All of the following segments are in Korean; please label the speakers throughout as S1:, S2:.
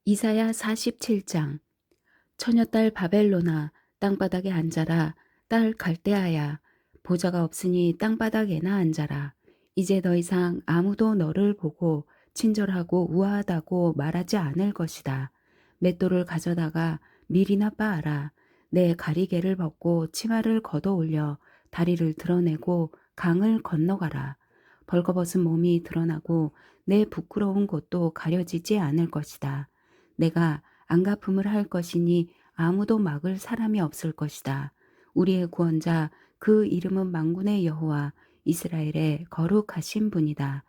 S1: 이사야 47장. 처녀딸 바벨로나 땅바닥에 앉아라. 딸 갈대아야 보좌가 없으니 땅바닥에나 앉아라. 이제 더 이상 아무도 너를 보고 친절하고 우아하다고 말하지 않을 것이다. 맷돌을 가져다가 밀이나 빻아라. 내 가리개를 벗고 치마를 걷어 올려 다리를 드러내고 강을 건너가라. 벌거벗은 몸이 드러나고 내 부끄러운 곳도 가려지지 않을 것이다. 내가 안갚음을 할 것이니 아무도 막을 사람이 없을 것이다. 우리의 구원자 그 이름은 만군의 여호와 이스라엘의 거룩하신 분이다.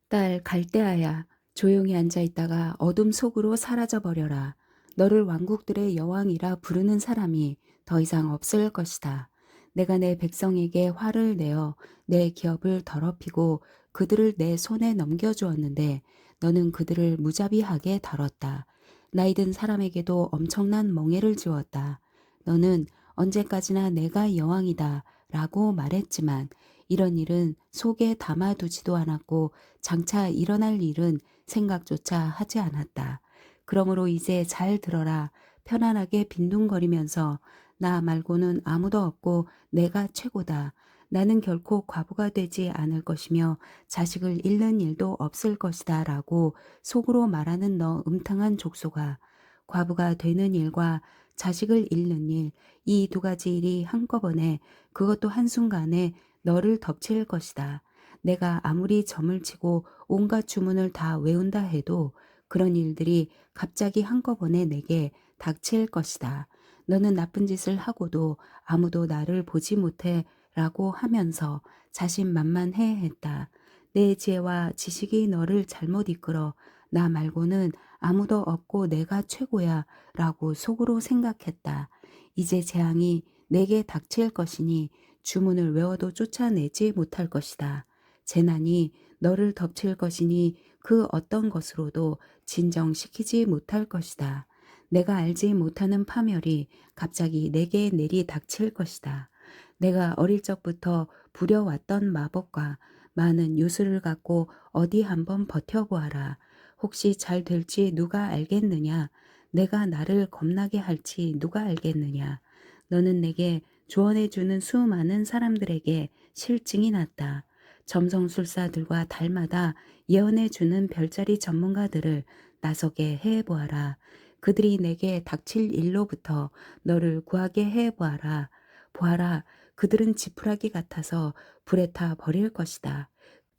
S1: 딸 갈대아야 조용히 앉아 있다가 어둠 속으로 사라져 버려라. 너를 왕국들의 여왕이라 부르는 사람이 더 이상 없을 것이다. 내가 내 백성에게 화를 내어 내 기업을 더럽히고 그들을 내 손에 넘겨주었는데 너는 그들을 무자비하게 다뤘다. 나이든 사람에게도 엄청난 멍에를 지웠다. 너는 언제까지나 내가 여왕이다 라고 말했지만 이런 일은 속에 담아두지도 않았고 장차 일어날 일은 생각조차 하지 않았다. 그러므로 이제 잘 들어라. 편안하게 빈둥거리면서 나 말고는 아무도 없고 내가 최고다. 나는 결코 과부가 되지 않을 것이며 자식을 잃는 일도 없을 것이다 라고 속으로 말하는 너 음탕한 족속아. 과부가 되는 일과 자식을 잃는 일, 이 두 가지 일이 한꺼번에 그것도 한순간에 너를 덮칠 것이다. 내가 아무리 점을 치고 온갖 주문을 다 외운다 해도 그런 일들이 갑자기 한꺼번에 내게 닥칠 것이다. 너는 나쁜 짓을 하고도 아무도 나를 보지 못해 라고 하면서 자신만만해 했다. 내 지혜와 지식이 너를 잘못 이끌어 나 말고는 아무도 없고 내가 최고야 라고 속으로 생각했다. 이제 재앙이 내게 닥칠 것이니 주문을 외워도 쫓아내지 못할 것이다. 재난이 너를 덮칠 것이니 그 어떤 것으로도 진정시키지 못할 것이다. 내가 알지 못하는 파멸이 갑자기 내게 내리 닥칠 것이다. 내가 어릴 적부터 부려왔던 마법과 많은 요술을 갖고 어디 한번 버텨보아라. 혹시 잘 될지 누가 알겠느냐? 내가 나를 겁나게 할지 누가 알겠느냐? 너는 내게 조언해주는 수많은 사람들에게 실증이 났다. 점성술사들과 달마다 예언해주는 별자리 전문가들을 나서게 해보아라. 그들이 내게 닥칠 일로부터 너를 구하게 해보아라. 보아라, 그들은 지푸라기 같아서 불에 타 버릴 것이다.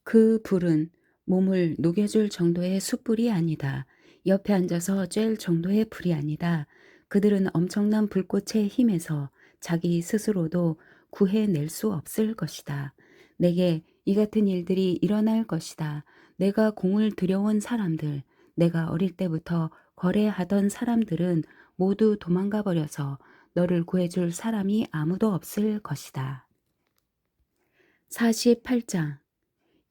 S1: 그 불은 몸을 녹여줄 정도의 숯불이 아니다. 옆에 앉아서 쬐일 정도의 불이 아니다. 그들은 엄청난 불꽃의 힘에서 자기 스스로도 구해낼 수 없을 것이다. 내게 이 같은 일들이 일어날 것이다. 내가 공을 들여온 사람들, 내가 어릴 때부터 거래하던 사람들은 모두 도망가 버려서 너를 구해줄 사람이 아무도 없을 것이다. 48장.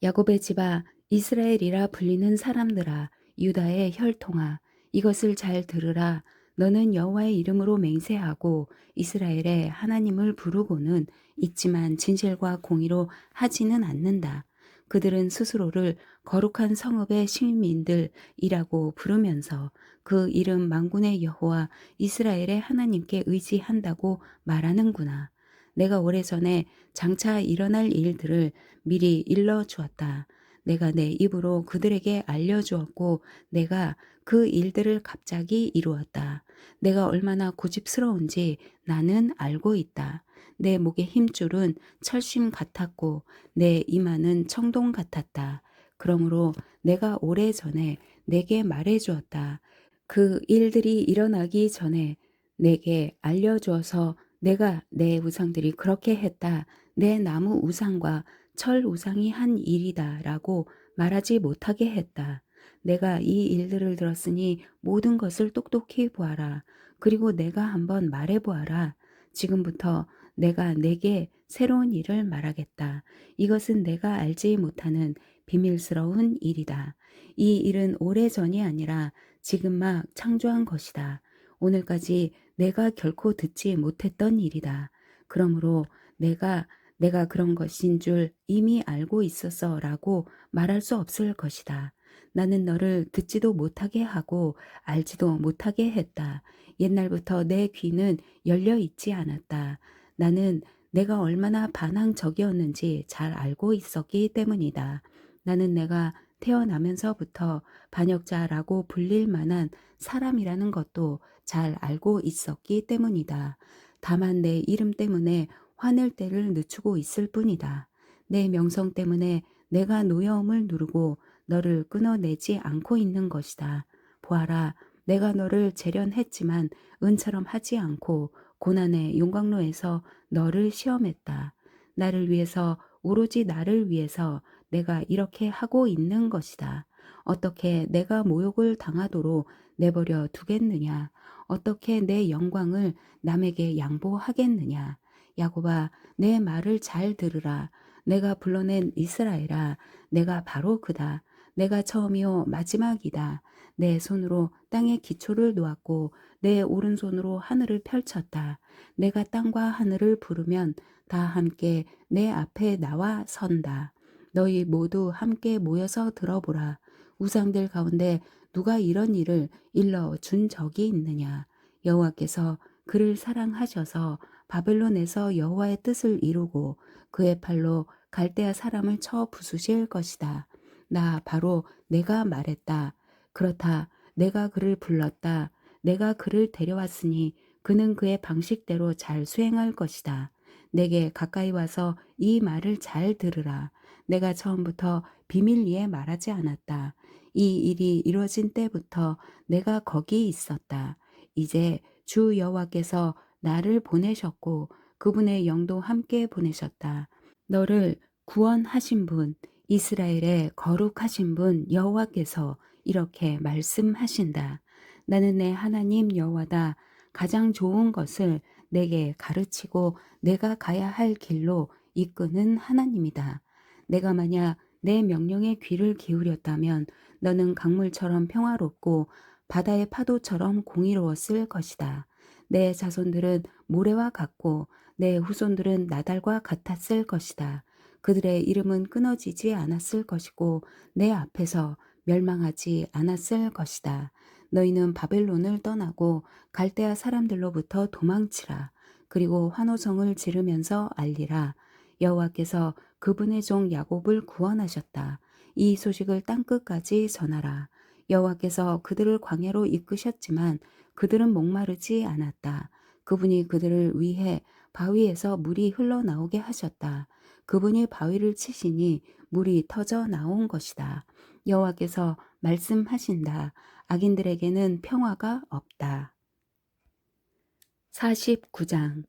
S1: 야곱의 집아, 이스라엘이라 불리는 사람들아, 유다의 혈통아, 이것을 잘 들으라. 너는 여호와의 이름으로 맹세하고 이스라엘의 하나님을 부르고는 있지만 진실과 공의로 하지는 않는다. 그들은 스스로를 거룩한 성읍의 시민들이라고 부르면서 그 이름 만군의 여호와 이스라엘의 하나님께 의지한다고 말하는구나. 내가 오래전에 장차 일어날 일들을 미리 일러주었다. 내가 내 입으로 그들에게 알려주었고 내가 그 일들을 갑자기 이루었다. 내가 얼마나 고집스러운지 나는 알고 있다. 내 목의 힘줄은 철심 같았고 내 이마는 청동 같았다. 그러므로 내가 오래전에 내게 말해주었다. 그 일들이 일어나기 전에 내게 알려주어서 내가 내 우상들이 그렇게 했다. 내 나무 우상과 철 우상이 한 일이다 라고 말하지 못하게 했다. 내가 이 일들을 들었으니 모든 것을 똑똑히 보아라. 그리고 내가 한번 말해보아라. 지금부터 내가 내게 새로운 일을 말하겠다. 이것은 내가 알지 못하는 비밀스러운 일이다. 이 일은 오래전이 아니라 지금 막 창조한 것이다. 오늘까지 내가 결코 듣지 못했던 일이다. 그러므로 내가 그런 것인 줄 이미 알고 있었어 라고 말할 수 없을 것이다. 나는 너를 듣지도 못하게 하고 알지도 못하게 했다. 옛날부터 내 귀는 열려 있지 않았다. 나는 내가 얼마나 반항적이었는지 잘 알고 있었기 때문이다. 나는 내가 태어나면서부터 반역자라고 불릴 만한 사람이라는 것도 잘 알고 있었기 때문이다. 다만 내 이름 때문에 화낼 때를 늦추고 있을 뿐이다. 내 명성 때문에 내가 노여움을 누르고 너를 끊어내지 않고 있는 것이다. 보아라, 내가 너를 재련했지만 은처럼 하지 않고 고난의 용광로에서 너를 시험했다. 나를 위해서, 오로지 나를 위해서 내가 이렇게 하고 있는 것이다. 어떻게 내가 모욕을 당하도록 내버려 두겠느냐? 어떻게 내 영광을 남에게 양보하겠느냐? 야곱아, 내 말을 잘 들으라. 내가 불러낸 이스라엘아, 내가 바로 그다. 내가 처음이요 마지막이다. 내 손으로 땅의 기초를 놓았고 내 오른손으로 하늘을 펼쳤다. 내가 땅과 하늘을 부르면 다 함께 내 앞에 나와 선다. 너희 모두 함께 모여서 들어보라. 우상들 가운데 누가 이런 일을 일러 준 적이 있느냐? 여호와께서 그를 사랑하셔서 바벨론에서 여호와의 뜻을 이루고 그의 팔로 갈대아 사람을 쳐 부수실 것이다. 나 바로 내가 말했다. 그렇다. 내가 그를 불렀다. 내가 그를 데려왔으니 그는 그의 방식대로 잘 수행할 것이다. 내게 가까이 와서 이 말을 잘 들으라. 내가 처음부터 비밀리에 말하지 않았다. 이 일이 이루어진 때부터 내가 거기 있었다. 이제 주 여호와께서 나를 보내셨고 그분의 영도 함께 보내셨다. 너를 구원하신 분, 이스라엘의 거룩하신 분 여호와께서 이렇게 말씀하신다. 나는 내 하나님 여호와다. 가장 좋은 것을 내게 가르치고 내가 가야 할 길로 이끄는 하나님이다. 내가 만약 내 명령에 귀를 기울였다면 너는 강물처럼 평화롭고 바다의 파도처럼 공의로웠을 것이다. 내 자손들은 모래와 같고 내 후손들은 나달과 같았을 것이다. 그들의 이름은 끊어지지 않았을 것이고 내 앞에서 멸망하지 않았을 것이다. 너희는 바벨론을 떠나고 갈대아 사람들로부터 도망치라. 그리고 환호성을 지르면서 알리라. 여호와께서 그분의 종 야곱을 구원하셨다. 이 소식을 땅끝까지 전하라. 여호와께서 그들을 광야로 이끄셨지만 그들은 목마르지 않았다. 그분이 그들을 위해 바위에서 물이 흘러나오게 하셨다. 그분이 바위를 치시니 물이 터져 나온 것이다. 여호와께서 말씀하신다. 악인들에게는 평화가 없다. 49장.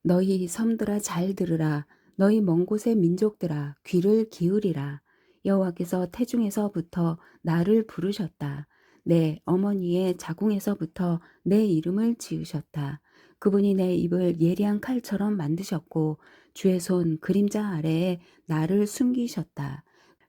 S1: 너희 섬들아 잘 들으라. 너희 먼 곳의 민족들아 귀를 기울이라. 여호와께서 태중에서부터 나를 부르셨다. 내 어머니의 자궁에서부터 내 이름을 지으셨다. 그분이 내 입을 예리한 칼처럼 만드셨고 주의 손 그림자 아래에 나를 숨기셨다.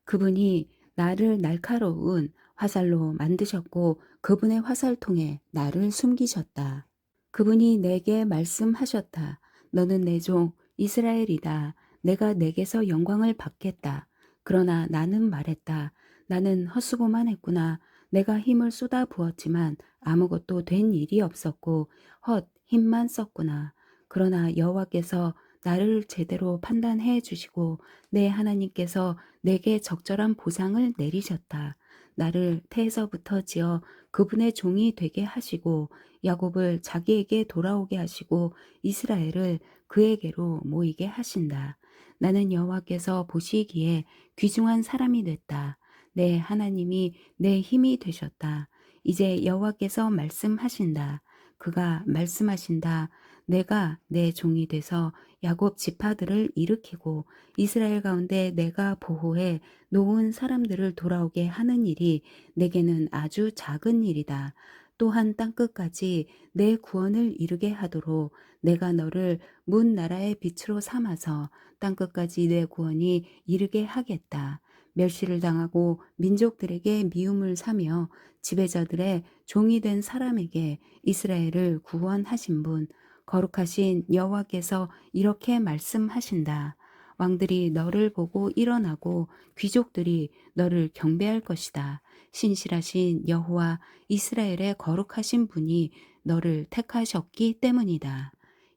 S1: 그분이 나를 날카로운 화살로 만드셨고 그분의 화살통에 나를 숨기셨다. 그분이 내게 말씀하셨다. 너는 내 종 이스라엘이다. 내가 내게서 영광을 받겠다. 그러나 나는 말했다. 나는 헛수고만 했구나. 내가 힘을 쏟아 부었지만 아무것도 된 일이 없었고 헛 힘만 썼구나. 그러나 여호와께서 나를 제대로 판단해 주시고 내 하나님께서 내게 적절한 보상을 내리셨다. 나를 태에서부터 지어 그분의 종이 되게 하시고 야곱을 자기에게 돌아오게 하시고 이스라엘을 그에게로 모이게 하신다. 나는 여호와께서 보시기에 귀중한 사람이 됐다. 내 하나님이 내 힘이 되셨다. 이제 여호와께서 말씀하신다. 그가 말씀하신다. 내가 내 종이 돼서 야곱 지파들을 일으키고 이스라엘 가운데 내가 보호해 놓은 사람들을 돌아오게 하는 일이 내게는 아주 작은 일이다. 또한 땅끝까지 내 구원을 이루게 하도록 내가 너를 문 나라의 빛으로 삼아서 땅끝까지 내 구원이 이르게 하겠다. 멸시를 당하고 민족들에게 미움을 사며 지배자들의 종이 된 사람에게 이스라엘을 구원하신 분, 거룩하신 여호와께서 이렇게 말씀하신다. 왕들이 너를 보고 일어나고 귀족들이 너를 경배할 것이다. 신실하신 여호와 이스라엘의 거룩하신 분이 너를 택하셨기 때문이다.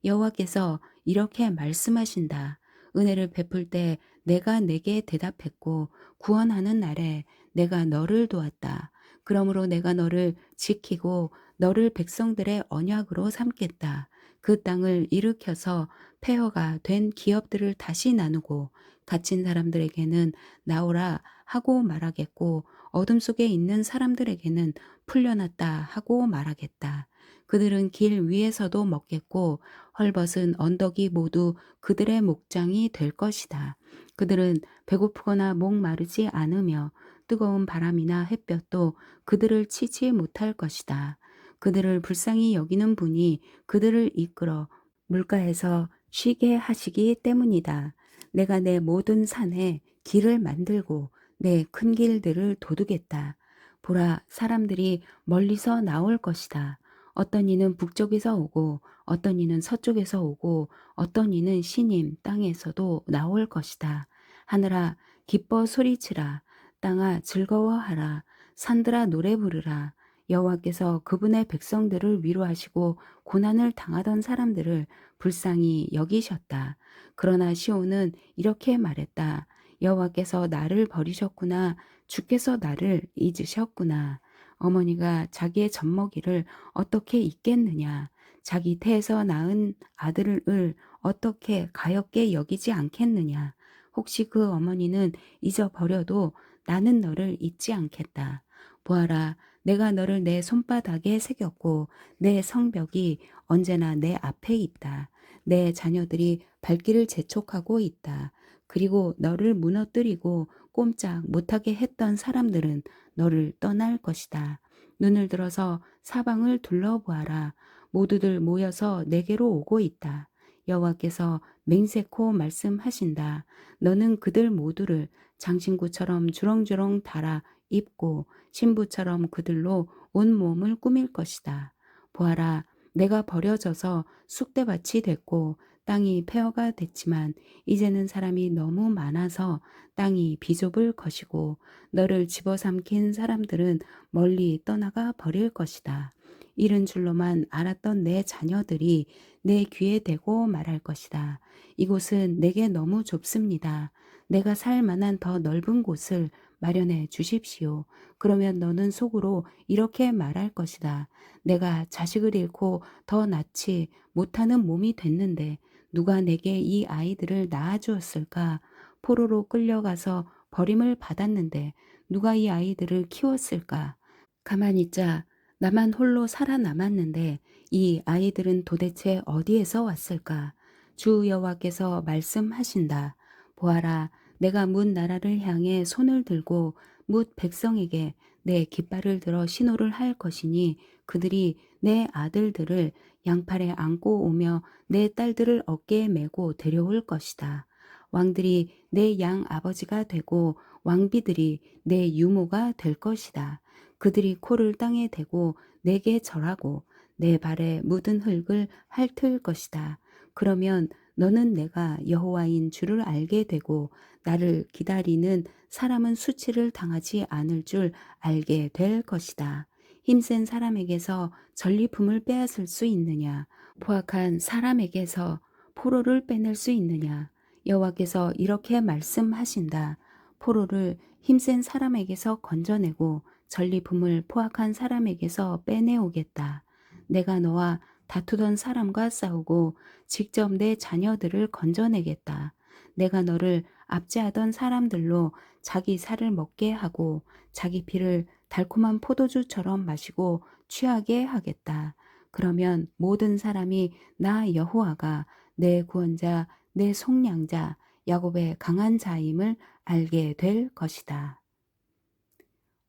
S1: 여호와께서 이렇게 말씀하신다. 은혜를 베풀 때 내가 내게 대답했고 구원하는 날에 내가 너를 도왔다. 그러므로 내가 너를 지키고 너를 백성들의 언약으로 삼겠다. 그 땅을 일으켜서 폐허가 된 기업들을 다시 나누고 갇힌 사람들에게는 나오라 하고 말하겠고 어둠 속에 있는 사람들에게는 풀려났다 하고 말하겠다. 그들은 길 위에서도 먹겠고 헐벗은 언덕이 모두 그들의 목장이 될 것이다. 그들은 배고프거나 목마르지 않으며 뜨거운 바람이나 햇볕도 그들을 치지 못할 것이다. 그들을 불쌍히 여기는 분이 그들을 이끌어 물가에서 쉬게 하시기 때문이다. 내가 내 모든 산에 길을 만들고 내 큰 길들을 도두겠다. 보라, 사람들이 멀리서 나올 것이다. 어떤 이는 북쪽에서 오고 어떤 이는 서쪽에서 오고 어떤 이는 시님 땅에서도 나올 것이다. 하늘아 기뻐 소리치라. 땅아 즐거워하라. 산들아 노래 부르라. 여호와께서 그분의 백성들을 위로하시고 고난을 당하던 사람들을 불쌍히 여기셨다. 그러나 시온은 이렇게 말했다. 여호와께서 나를 버리셨구나. 주께서 나를 잊으셨구나. 어머니가 자기의 젖먹이를 어떻게 잊겠느냐. 자기 태에서 낳은 아들을 어떻게 가엾게 여기지 않겠느냐. 혹시 그 어머니는 잊어버려도 나는 너를 잊지 않겠다. 보아라, 내가 너를 내 손바닥에 새겼고 내 성벽이 언제나 내 앞에 있다. 내 자녀들이 발길을 재촉하고 있다. 그리고 너를 무너뜨리고 꼼짝 못하게 했던 사람들은 너를 떠날 것이다. 눈을 들어서 사방을 둘러보아라. 모두들 모여서 내게로 오고 있다. 여호와께서 맹세코 말씀하신다. 너는 그들 모두를 장신구처럼 주렁주렁 달아 입고 신부처럼 그들로 온 몸을 꾸밀 것이다. 보아라, 내가 버려져서 쑥대밭이 됐고 땅이 폐허가 됐지만 이제는 사람이 너무 많아서 땅이 비좁을 것이고 너를 집어삼킨 사람들은 멀리 떠나가 버릴 것이다. 이른 줄로만 알았던 내 자녀들이 내 귀에 대고 말할 것이다. 이곳은 내게 너무 좁습니다. 내가 살 만한 더 넓은 곳을 마련해 주십시오. 그러면 너는 속으로 이렇게 말할 것이다. 내가 자식을 잃고 더 낳지 못하는 몸이 됐는데 누가 내게 이 아이들을 낳아주었을까? 포로로 끌려가서 버림을 받았는데 누가 이 아이들을 키웠을까? 가만히 있자. 나만 홀로 살아남았는데 이 아이들은 도대체 어디에서 왔을까? 주 여호와께서 말씀하신다. 보아라, 내가 뭇 나라를 향해 손을 들고 뭇 백성에게 내 깃발을 들어 신호를 할 것이니 그들이 내 아들들을 양팔에 안고 오며 내 딸들을 어깨에 메고 데려올 것이다. 왕들이 내 양 아버지가 되고 왕비들이 내 유모가 될 것이다. 그들이 코를 땅에 대고 내게 절하고 내 발에 묻은 흙을 핥을 것이다. 그러면 너는 내가 여호와인 줄을 알게 되고 나를 기다리는 사람은 수치를 당하지 않을 줄 알게 될 것이다. 힘센 사람에게서 전리품을 빼앗을 수 있느냐? 포악한 사람에게서 포로를 빼낼 수 있느냐? 여호와께서 이렇게 말씀하신다. 포로를 힘센 사람에게서 건져내고 전리품을 포악한 사람에게서 빼내오겠다. 내가 너와 다투던 사람과 싸우고 직접 내 자녀들을 건져내겠다. 내가 너를 압제하던 사람들로 자기 살을 먹게 하고 자기 피를 달콤한 포도주처럼 마시고 취하게 하겠다. 그러면 모든 사람이 나 여호와가 내 구원자, 내 속량자, 야곱의 강한 자임을 알게 될 것이다.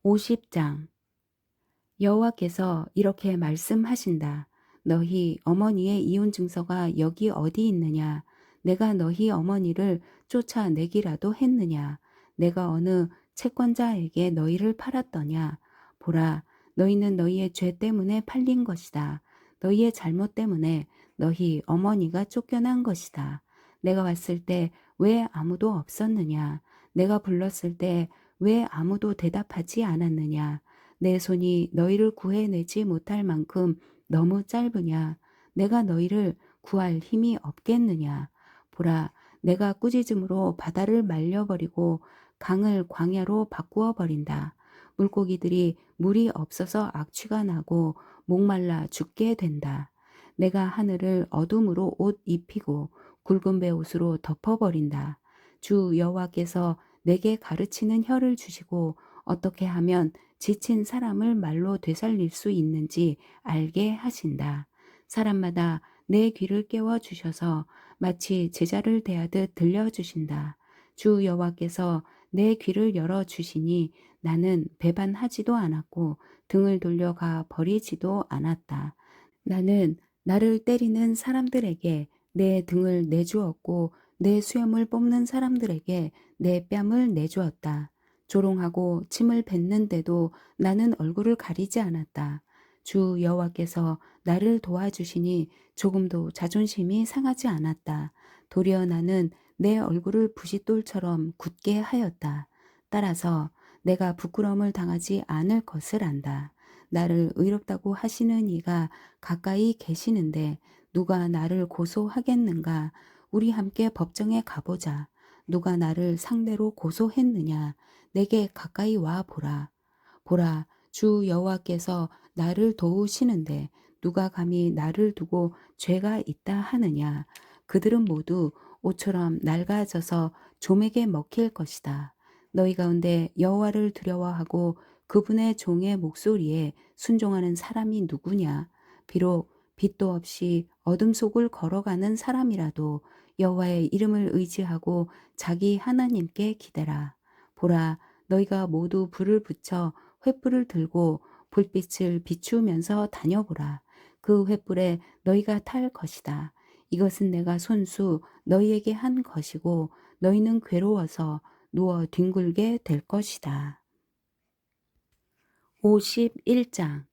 S1: 50장 여호와께서 이렇게 말씀하신다. 너희 어머니의 이혼 증서가 여기 어디 있느냐? 내가 너희 어머니를 쫓아내기라도 했느냐? 내가 어느 채권자에게 너희를 팔았더냐? 보라, 너희는 너희의 죄 때문에 팔린 것이다. 너희의 잘못 때문에 너희 어머니가 쫓겨난 것이다. 내가 왔을 때 왜 아무도 없었느냐? 내가 불렀을 때 왜 아무도 대답하지 않았느냐? 내 손이 너희를 구해내지 못할 만큼 너무 짧으냐? 내가 너희를 구할 힘이 없겠느냐? 보라, 내가 꾸짖음으로 바다를 말려버리고 강을 광야로 바꾸어 버린다. 물고기들이 물이 없어서 악취가 나고 목말라 죽게 된다. 내가 하늘을 어둠으로 옷 입히고 굵은 베옷으로 덮어버린다. 주 여호와께서 내게 가르치는 혀를 주시고 어떻게 하면 지친 사람을 말로 되살릴 수 있는지 알게 하신다. 사람마다 내 귀를 깨워 주셔서 마치 제자를 대하듯 들려주신다. 주 여호와께서 내 귀를 열어 주시니 나는 배반하지도 않았고 등을 돌려가 버리지도 않았다. 나는 나를 때리는 사람들에게 내 등을 내주었고 내 수염을 뽑는 사람들에게 내 뺨을 내주었다. 조롱하고 침을 뱉는데도 나는 얼굴을 가리지 않았다. 주 여호와께서 나를 도와주시니 조금도 자존심이 상하지 않았다. 도리어 나는 내 얼굴을 부싯돌처럼 굳게 하였다. 따라서 내가 부끄러움을 당하지 않을 것을 안다. 나를 의롭다고 하시는 이가 가까이 계시는데 누가 나를 고소하겠는가? 우리 함께 법정에 가보자. 누가 나를 상대로 고소했느냐? 내게 가까이 와 보라. 보라, 주 여호와께서 나를 도우시는데 누가 감히 나를 두고 죄가 있다 하느냐? 그들은 모두 옷처럼 낡아져서 좀에게 먹힐 것이다. 너희 가운데 여호와를 두려워하고 그분의 종의 목소리에 순종하는 사람이 누구냐? 비록 빛도 없이 어둠 속을 걸어가는 사람이라도 여호와의 이름을 의지하고 자기 하나님께 기대라. 보라, 너희가 모두 불을 붙여 횃불을 들고 불빛을 비추면서 다녀보라. 그 횃불에 너희가 탈 것이다. 이것은 내가 손수 너희에게 한 것이고 너희는 괴로워서 누워 뒹굴게 될 것이다. 51장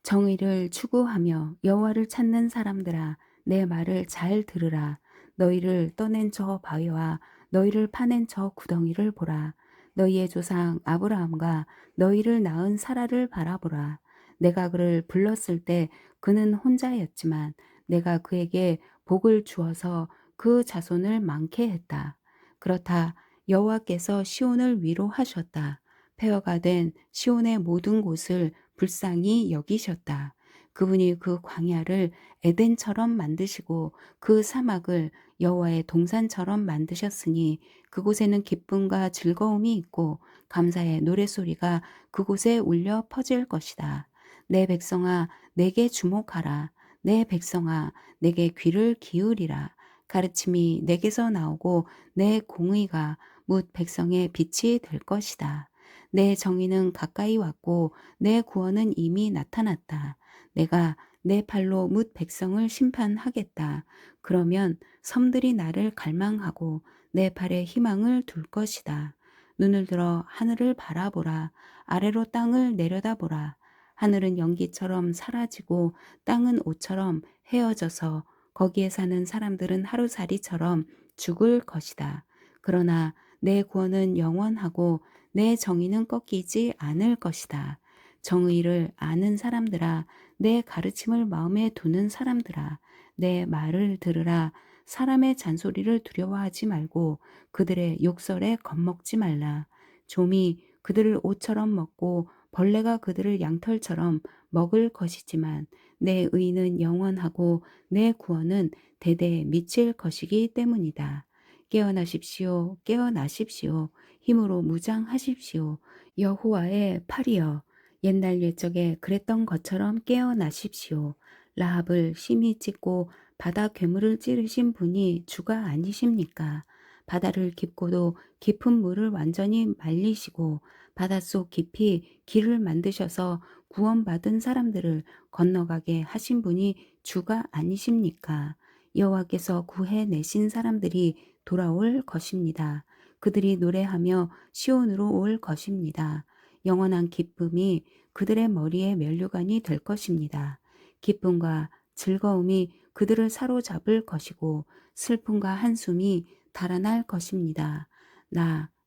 S1: 정의를 추구하며 여호와를 찾는 사람들아 내 말을 잘 들으라. 너희를 떠낸 저 바위와 너희를 파낸 저 구덩이를 보라. 너희의 조상 아브라함과 너희를 낳은 사라를 바라보라. 내가 그를 불렀을 때 그는 혼자였지만 내가 그에게 복을 주어서 그 자손을 많게 했다. 그렇다 여호와께서 시온을 위로하셨다. 폐허가 된 시온의 모든 곳을 불쌍히 여기셨다. 그분이 그 광야를 에덴처럼 만드시고 그 사막을 여호와의 동산처럼 만드셨으니 그곳에는 기쁨과 즐거움이 있고 감사의 노랫소리가 그곳에 울려 퍼질 것이다. 내 백성아 내게 주목하라. 내 백성아 내게 귀를 기울이라. 가르침이 내게서 나오고 내 공의가 뭇 백성의 빛이 될 것이다. 내 정의는 가까이 왔고 내 구원은 이미 나타났다. 내가 내 팔로 뭇 백성을 심판하겠다. 그러면 섬들이 나를 갈망하고 내 팔에 희망을 둘 것이다. 눈을 들어 하늘을 바라보라. 아래로 땅을 내려다보라. 하늘은 연기처럼 사라지고 땅은 옷처럼 헤어져서 거기에 사는 사람들은 하루살이처럼 죽을 것이다. 그러나 내 구원은 영원하고 내 정의는 꺾이지 않을 것이다. 정의를 아는 사람들아, 내 가르침을 마음에 두는 사람들아, 내 말을 들으라. 사람의 잔소리를 두려워하지 말고 그들의 욕설에 겁먹지 말라. 좀이 그들을 옷처럼 먹고 벌레가 그들을 양털처럼 먹을 것이지만 내 의는 영원하고 내 구원은 대대에 미칠 것이기 때문이다. 깨어나십시오. 깨어나십시오. 힘으로 무장하십시오. 여호와의 팔이여 옛날 옛적에 그랬던 것처럼 깨어나십시오. 라합을 심히 찢고 바다 괴물을 찌르신 분이 주가 아니십니까? 바다를 깊고도 깊은 물을 완전히 말리시고 바닷속 깊이 길을 만드셔서 구원받은 사람들을 건너가게 하신 분이 주가 아니십니까? 여호와께서 구해내신 사람들이 돌아올 것입니다. 그들이 노래하며 시온으로 올 것입니다. 영원한 기쁨이 그들의 머리에 면류관이 될 것입니다. 기쁨과 즐거움이 그들을 사로잡을 것이고 슬픔과 한숨이 달아날 것입니다.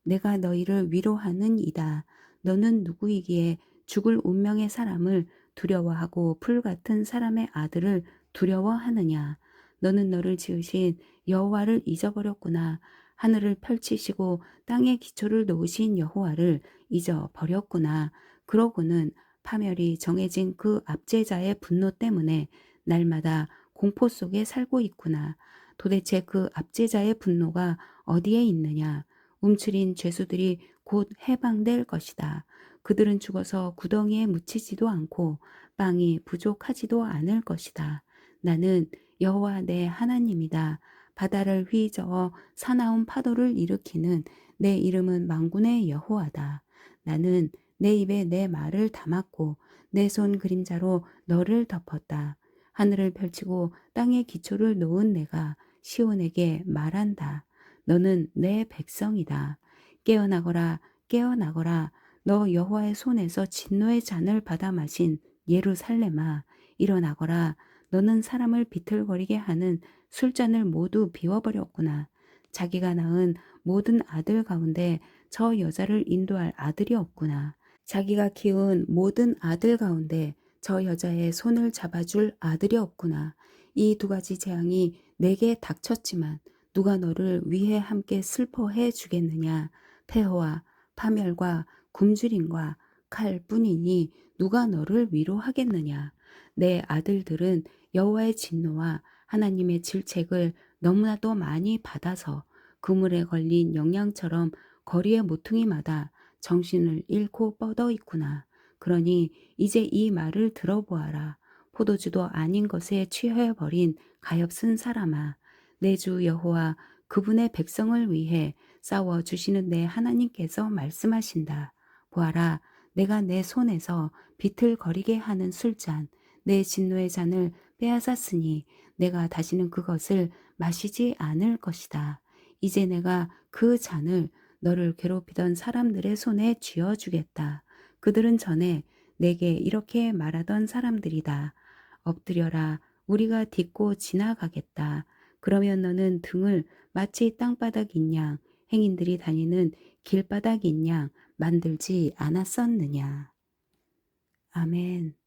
S1: 내가 너희를 위로하는 이다. 너는 누구이기에 죽을 운명의 사람을 두려워하고 풀 같은 사람의 아들을 두려워하느냐. 너는 너를 지으신 여호와를 잊어버렸구나. 하늘을 펼치시고 땅에 기초를 놓으신 여호와를 잊어버렸구나. 그러고는 파멸이 정해진 그 압제자의 분노 때문에 날마다 공포 속에 살고 있구나. 도대체 그 압제자의 분노가 어디에 있느냐? 움츠린 죄수들이 곧 해방될 것이다. 그들은 죽어서 구덩이에 묻히지도 않고 빵이 부족하지도 않을 것이다. 나는 여호와 내 하나님이다. 바다를 휘저어 사나운 파도를 일으키는 내 이름은 만군의 여호와다. 나는 내 입에 내 말을 담았고 내 손 그림자로 너를 덮었다. 하늘을 펼치고 땅에 기초를 놓은 내가 시온에게 말한다. 너는 내 백성이다. 깨어나거라, 깨어나거라. 너 여호와의 손에서 진노의 잔을 받아 마신 예루살렘아, 일어나거라. 너는 사람을 비틀거리게 하는 술잔을 모두 비워버렸구나. 자기가 낳은 모든 아들 가운데 저 여자를 인도할 아들이 없구나. 자기가 키운 모든 아들 가운데 저 여자의 손을 잡아줄 아들이 없구나. 이 두 가지 재앙이 내게 닥쳤지만 누가 너를 위해 함께 슬퍼해 주겠느냐. 폐허와 파멸과 굶주림과 칼뿐이니 누가 너를 위로하겠느냐. 내 아들들은 여호와의 진노와 하나님의 질책을 너무나도 많이 받아서 그물에 걸린 영양처럼 거리의 모퉁이마다 정신을 잃고 뻗어 있구나. 그러니 이제 이 말을 들어보아라. 포도주도 아닌 것에 취해버린 가엾은 사람아. 내 주 여호와 그분의 백성을 위해 싸워주시는 내 하나님께서 말씀하신다. 보아라, 내가 내 손에서 비틀거리게 하는 술잔, 내 진노의 잔을 빼앗았으니 내가 다시는 그것을 마시지 않을 것이다. 이제 내가 그 잔을 너를 괴롭히던 사람들의 손에 쥐어주겠다. 그들은 전에 내게 이렇게 말하던 사람들이다. 엎드려라, 우리가 딛고 지나가겠다. 그러면 너는 등을 마치 땅바닥인 양, 행인들이 다니는 길바닥인 양 만들지 않았었느냐. 아멘.